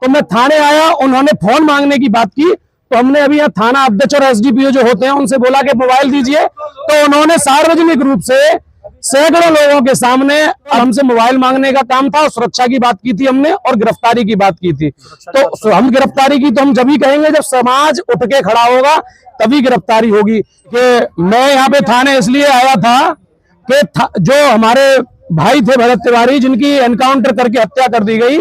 तो मैं थाने आया, उन्होंने फोन मांगने की बात की, तो हमने अभी यहाँ थाना अध्यक्ष और एसडीपीओ जो होते हैं उनसे बोला कि मोबाइल दीजिए, तो उन्होंने सार्वजनिक रूप से सैकड़ों लोगों के सामने हमसे मोबाइल मांगने का काम था। और सुरक्षा की बात की थी हमने, और गिरफ्तारी की बात की थी। तो हम गिरफ्तारी की तो हम जब ही कहेंगे जब समाज उठ के खड़ा होगा, तभी गिरफ्तारी होगी। कि मैं यहाँ पे थाने इसलिए आया था कि जो हमारे भाई थे भरत तिवारी, जिनकी एनकाउंटर करके हत्या कर दी गई,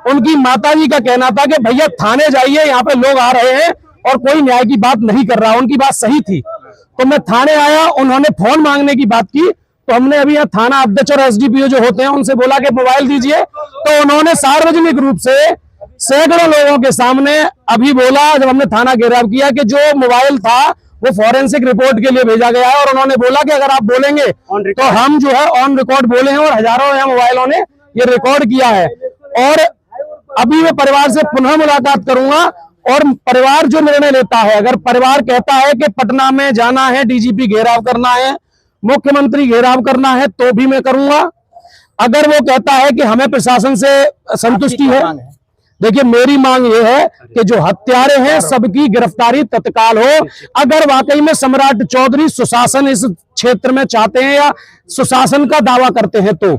उनकी माताजी का कहना था कि भैया थाने जाइए, यहाँ पे लोग आ रहे हैं और कोई न्याय की बात नहीं कर रहा। उनकी बात सही थी। तो मैं थाने आया, उन्होंने फोन मांगने की बात की, तो हमने अभी यहाँ थाना अध्यक्ष और एसडीपीओ जो होते हैं उनसे बोला कि मोबाइल दीजिए, तो उन्होंने सार्वजनिक रूप से सैकड़ों लोगों के सामने अभी बोला, जब हमने थाना घेराव किया, कि जो मोबाइल था वो फॉरेंसिक रिपोर्ट के लिए भेजा गया है। और उन्होंने बोला कि अगर आप बोलेंगे तो हम जो है ऑन रिकॉर्ड बोले हैं, और हजारों यहाँ मोबाइलों ने ये रिकॉर्ड किया है। और अभी मैं परिवार से पुनः मुलाकात करूंगा, और परिवार जो निर्णय लेता है, अगर परिवार कहता है कि पटना में जाना है, डीजीपी घेराव करना है, मुख्यमंत्री घेराव करना है, तो भी मैं करूंगा। अगर वो कहता है कि हमें प्रशासन से संतुष्टि है, देखिए मेरी मांग ये है कि जो हत्यारे हैं सबकी गिरफ्तारी तत्काल हो। अगर वाकई में सम्राट चौधरी सुशासन इस क्षेत्र में चाहते हैं या सुशासन का दावा करते हैं, तो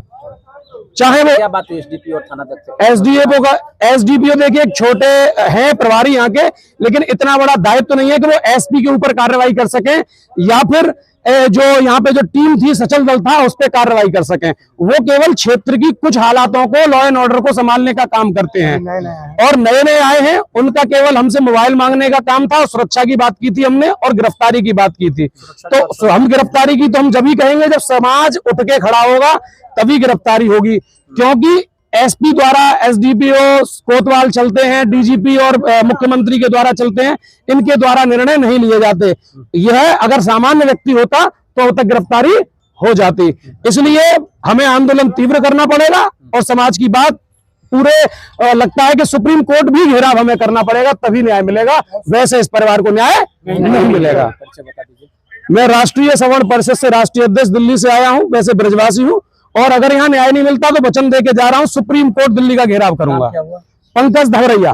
चाहे वो क्या बात है एसडीपीओ और थाना एसडीपीओ देखिए एक छोटे हैं प्रभारी यहाँ के, लेकिन इतना बड़ा दायित्व तो नहीं है कि वो एसपी के ऊपर कार्रवाई कर सकें, या फिर जो यहाँ पे जो टीम थी, सचल दल था, उस पर कार्रवाई कर सकें। वो केवल क्षेत्र की कुछ हालातों को, लॉ एंड ऑर्डर को संभालने का काम करते हैं। और नए नए आए हैं, उनका केवल हमसे मोबाइल मांगने का काम था। और सुरक्षा की बात की थी हमने, और गिरफ्तारी की बात की थी। तो हम गिरफ्तारी की तो हम जब ही कहेंगे जब समाज उठ के खड़ा होगा, तभी गिरफ्तारी होगी। क्योंकि एसपी द्वारा एसडीपीओ कोतवाल चलते हैं, डीजीपी और मुख्यमंत्री के द्वारा चलते हैं, इनके द्वारा निर्णय नहीं लिए जाते। यह अगर सामान्य व्यक्ति होता तो तक गिरफ्तारी हो जाती। इसलिए हमें आंदोलन तीव्र करना पड़ेगा, और समाज की बात पूरे लगता है कि सुप्रीम कोर्ट भी घेराव हमें करना पड़ेगा, तभी न्याय मिलेगा। वैसे इस परिवार को न्याय नहीं मिलेगा। मैं राष्ट्रीय सवर्ण परिषद से राष्ट्रीय अध्यक्ष दिल्ली से आया हूं, वैसे ब्रजवासी हूं, और अगर यहाँ न्याय नहीं मिलता तो वचन देके जा रहा हूं, सुप्रीम कोर्ट दिल्ली का घेराव करूंगा। पंकज धवरैया।